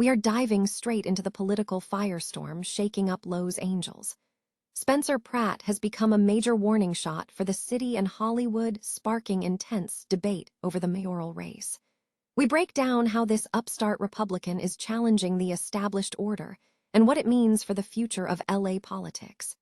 we are diving straight into the political firestorm shaking up Los Angeles. Spencer Pratt has become a major warning shot for the city and Hollywood, sparking intense debate over the mayoral race. We break down how this upstart Republican is challenging the established order and what it means for the future of LA politics.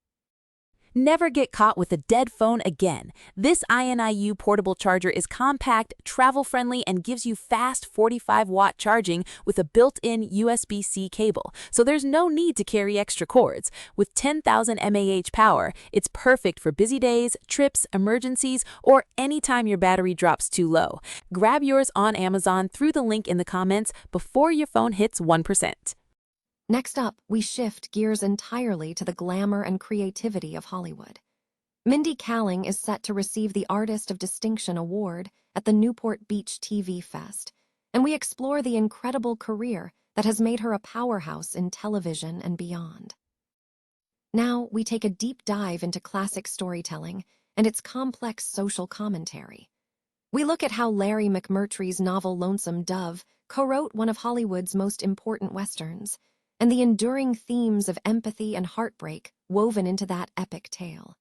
Never get caught with a dead phone again. This INIU portable charger is compact, travel-friendly, and gives you fast 45-watt charging with a built-in USB-C cable, so there's no need to carry extra cords. With 10,000 mAh power, it's perfect for busy days, trips, emergencies, or anytime your battery drops too low. Grab yours on Amazon through the link in the comments before your phone hits 1%. Next up, we shift gears entirely to the glamour and creativity of Hollywood. Mindy Kaling is set to receive the Artist of Distinction award at the Newport Beach TV Fest, and we explore the incredible career that has made her a powerhouse in television and beyond. Now, we take a deep dive into classic storytelling and its complex social commentary. We look at how Larry McMurtry's novel Lonesome Dove co-wrote one of Hollywood's most important westerns, and the enduring themes of empathy and heartbreak woven into that epic tale.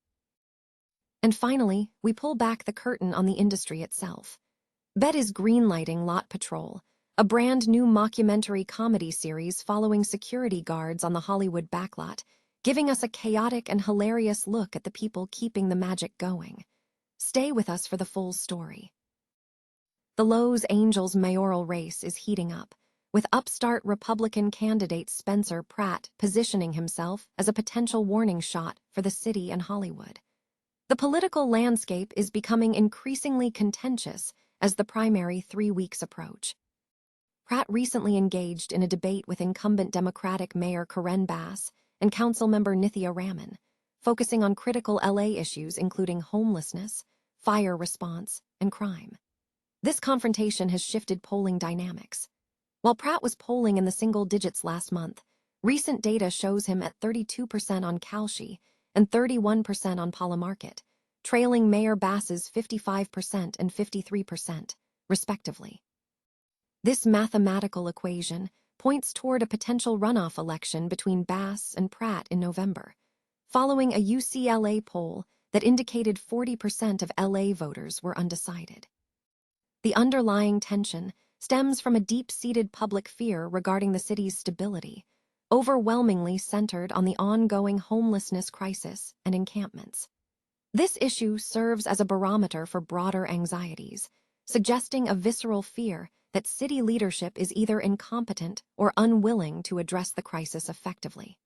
And finally, we pull back the curtain on the industry itself. BET is greenlighting Lot Patrol, a brand new mockumentary comedy series following security guards on the Hollywood backlot, giving us a chaotic and hilarious look at the people keeping the magic going. Stay with us for the full story. The Los Angeles mayoral race is heating up, with upstart Republican candidate Spencer Pratt positioning himself as a potential warning shot for the city and Hollywood. The political landscape is becoming increasingly contentious as the primary 3 weeks approach. Pratt recently engaged in a debate with incumbent Democratic Mayor Karen Bass and Councilmember Nithya Raman, focusing on critical LA issues including homelessness, fire response, and crime. This confrontation has shifted polling dynamics. While Pratt was polling in the single digits last month, recent data shows him at 32% on Kalshi and 31% on Polymarket, trailing Mayor Bass's 55% and 53%, respectively. This mathematical equation points toward a potential runoff election between Bass and Pratt in November, following a UCLA poll that indicated 40% of LA voters were undecided. The underlying tension stems from a deep-seated public fear regarding the city's stability, overwhelmingly centered on the ongoing homelessness crisis and encampments. This issue serves as a barometer for broader anxieties, suggesting a visceral fear that city leadership is either incompetent or unwilling to address the crisis effectively.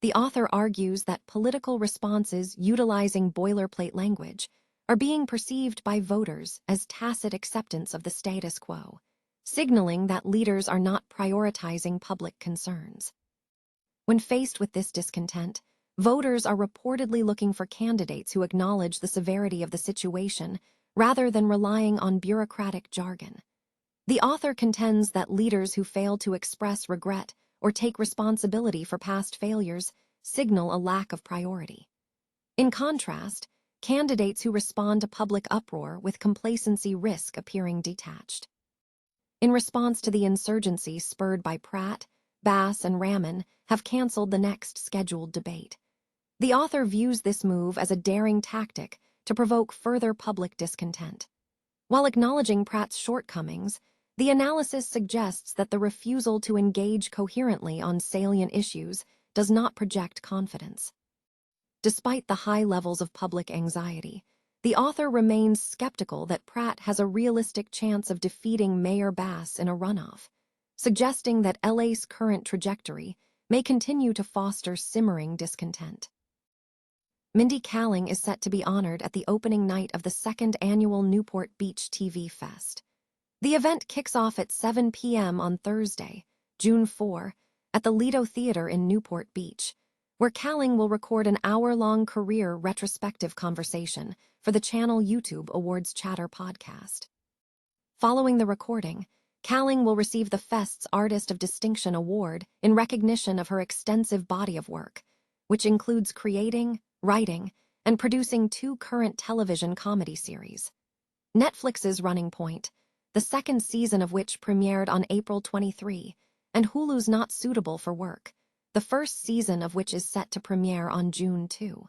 The author argues that political responses utilizing boilerplate language are being perceived by voters as tacit acceptance of the status quo, signaling that leaders are not prioritizing public concerns. When faced with this discontent, voters are reportedly looking for candidates who acknowledge the severity of the situation rather than relying on bureaucratic jargon. The author contends that leaders who fail to express regret or take responsibility for past failures signal a lack of priority. In contrast, candidates who respond to public uproar with complacency risk appearing detached. In response to the insurgency spurred by Pratt, Bass, and Raman have canceled the next scheduled debate. The author views this move as a daring tactic to provoke further public discontent. While acknowledging Pratt's shortcomings, the analysis suggests that the refusal to engage coherently on salient issues does not project confidence. Despite the high levels of public anxiety, the author remains skeptical that Pratt has a realistic chance of defeating Mayor Bass in a runoff, suggesting that LA's current trajectory may continue to foster simmering discontent. Mindy Kaling is set to be honored at the opening night of the second annual Newport Beach TV Fest. The event kicks off at 7 p.m. on Thursday, June 4, at the Lido Theater in Newport Beach, where Kaling will record an hour-long career retrospective conversation for the channel YouTube Awards Chatter podcast. Following the recording, Kaling will receive the Fest's Artist of Distinction Award in recognition of her extensive body of work, which includes creating, writing, and producing 2 current television comedy series. Netflix's Running Point, the second season of which premiered on April 23, and Hulu's not suitable for work, the first season of which is set to premiere on June 2.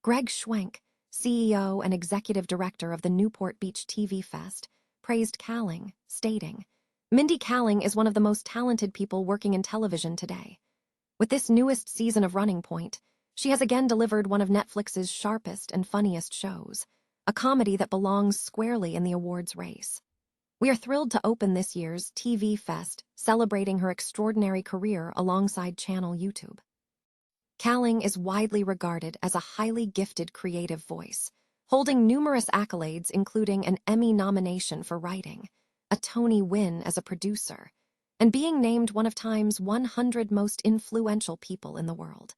Greg Schwenk, CEO and executive director of the Newport Beach TV Fest, praised Kaling, stating, "Mindy Kaling is one of the most talented people working in television today. With this newest season of Running Point, she has again delivered one of Netflix's sharpest and funniest shows, a comedy that belongs squarely in the awards race. We are thrilled to open this year's TV Fest celebrating her extraordinary career alongside Channel YouTube." Kaling is widely regarded as a highly gifted creative voice, holding numerous accolades including an Emmy nomination for writing, a Tony win as a producer, and being named one of Time's 100 most influential people in the world.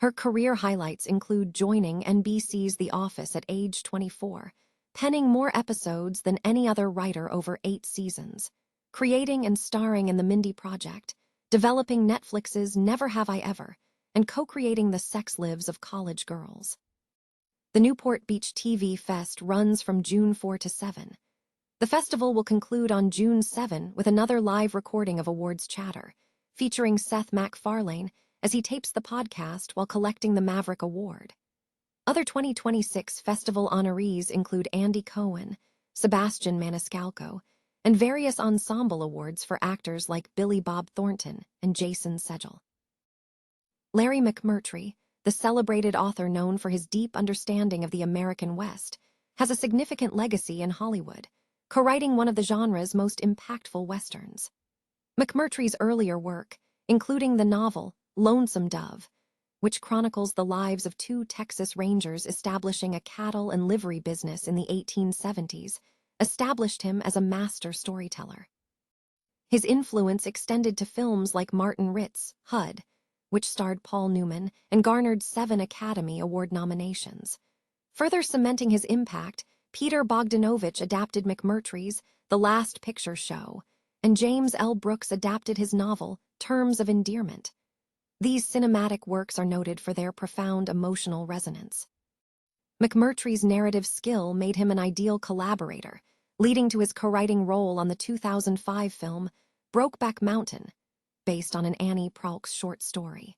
Her career highlights include joining NBC's The Office at age 24, penning more episodes than any other writer over 8 seasons, creating and starring in The Mindy Project, developing Netflix's Never Have I Ever, and co-creating The Sex Lives of College Girls. The Newport Beach TV Fest runs from June 4 to 7. The festival will conclude on June 7 with another live recording of awards chatter, featuring Seth MacFarlane as he tapes the podcast while collecting the Maverick Award. Other 2026 festival honorees include Andy Cohen, Sebastian Maniscalco, and various ensemble awards for actors like Billy Bob Thornton and Jason Segel. Larry McMurtry, the celebrated author known for his deep understanding of the American West, has a significant legacy in Hollywood, co-writing one of the genre's most impactful westerns. McMurtry's earlier work, including the novel Lonesome Dove, which chronicles the lives of 2 Texas Rangers establishing a cattle and livery business in the 1870s, established him as a master storyteller. His influence extended to films like Martin Ritt's Hud, which starred Paul Newman and garnered 7 Academy Award nominations. Further cementing his impact, Peter Bogdanovich adapted McMurtry's The Last Picture Show, and James L. Brooks adapted his novel Terms of Endearment. These cinematic works are noted for their profound emotional resonance. McMurtry's narrative skill made him an ideal collaborator, leading to his co-writing role on the 2005 film Brokeback Mountain, based on an Annie Proulx short story.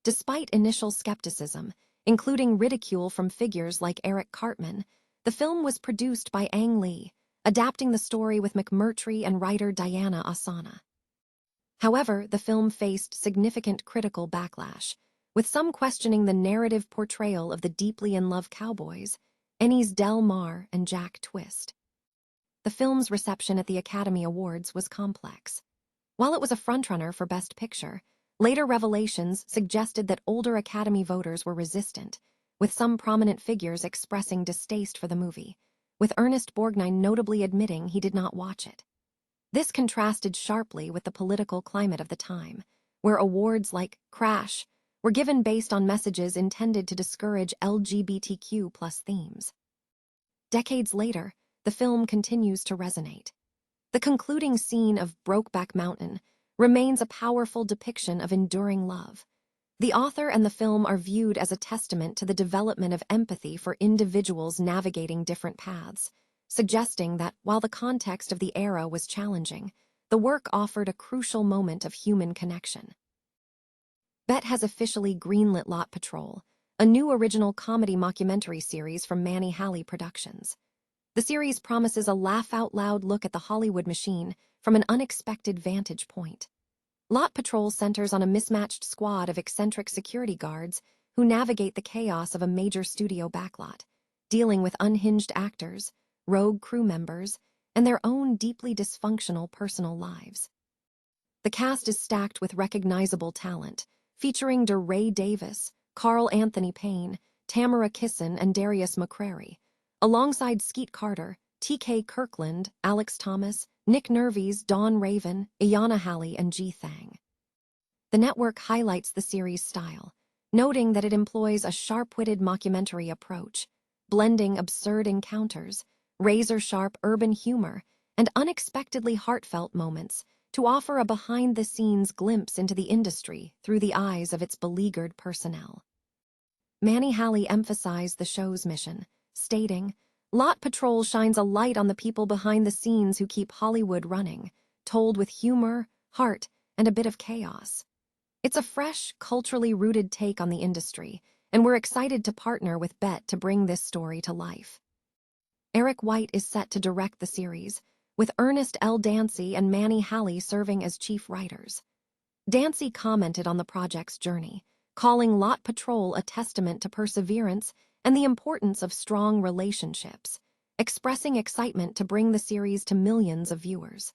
Despite initial skepticism, including ridicule from figures like Eric Cartman, the film was produced by Ang Lee, adapting the story with McMurtry and writer Diana Ossana. However, the film faced significant critical backlash, with some questioning the narrative portrayal of the deeply in love cowboys, Ennis Del Mar and Jack Twist. The film's reception at the Academy Awards was complex. While it was a frontrunner for Best Picture, later revelations suggested that older Academy voters were resistant, with some prominent figures expressing distaste for the movie, with Ernest Borgnine notably admitting he did not watch it. This contrasted sharply with the political climate of the time, where awards like Crash were given based on messages intended to discourage LGBTQ+ themes. Decades later, the film continues to resonate. The concluding scene of Brokeback Mountain remains a powerful depiction of enduring love. The author and the film are viewed as a testament to the development of empathy for individuals navigating different paths, suggesting that while the context of the era was challenging, the work offered a crucial moment of human connection. BET has officially greenlit Lot Patrol, a new original comedy mockumentary series from Manny Halley Productions. The series promises a laugh-out-loud look at the Hollywood machine from an unexpected vantage point. Lot Patrol centers on a mismatched squad of eccentric security guards who navigate the chaos of a major studio backlot, dealing with unhinged actors, rogue crew members, and their own deeply dysfunctional personal lives. The cast is stacked with recognizable talent, featuring DeRay Davis, Carl Anthony Payne, Tamara Kisson, and Darius McCrary, alongside Skeet Carter, T.K. Kirkland, Alex Thomas, Nick Nervies, Dawn Raven, Ayanna Halley, and Ji Thang. The network highlights the series' style, noting that it employs a sharp-witted mockumentary approach, blending absurd encounters, razor-sharp urban humor, and unexpectedly heartfelt moments to offer a behind-the-scenes glimpse into the industry through the eyes of its beleaguered personnel. Manny Halley emphasized the show's mission, stating, "Lot Patrol shines a light on the people behind the scenes who keep Hollywood running, told with humor, heart, and a bit of chaos. It's a fresh, culturally rooted take on the industry, and we're excited to partner with BET to bring this story to life. Eric White is set to direct the series, with Ernest L. Dancy and Manny Halley serving as chief writers. Dancy commented on the project's journey, calling Lot Patrol a testament to perseverance and the importance of strong relationships, expressing excitement to bring the series to millions of viewers.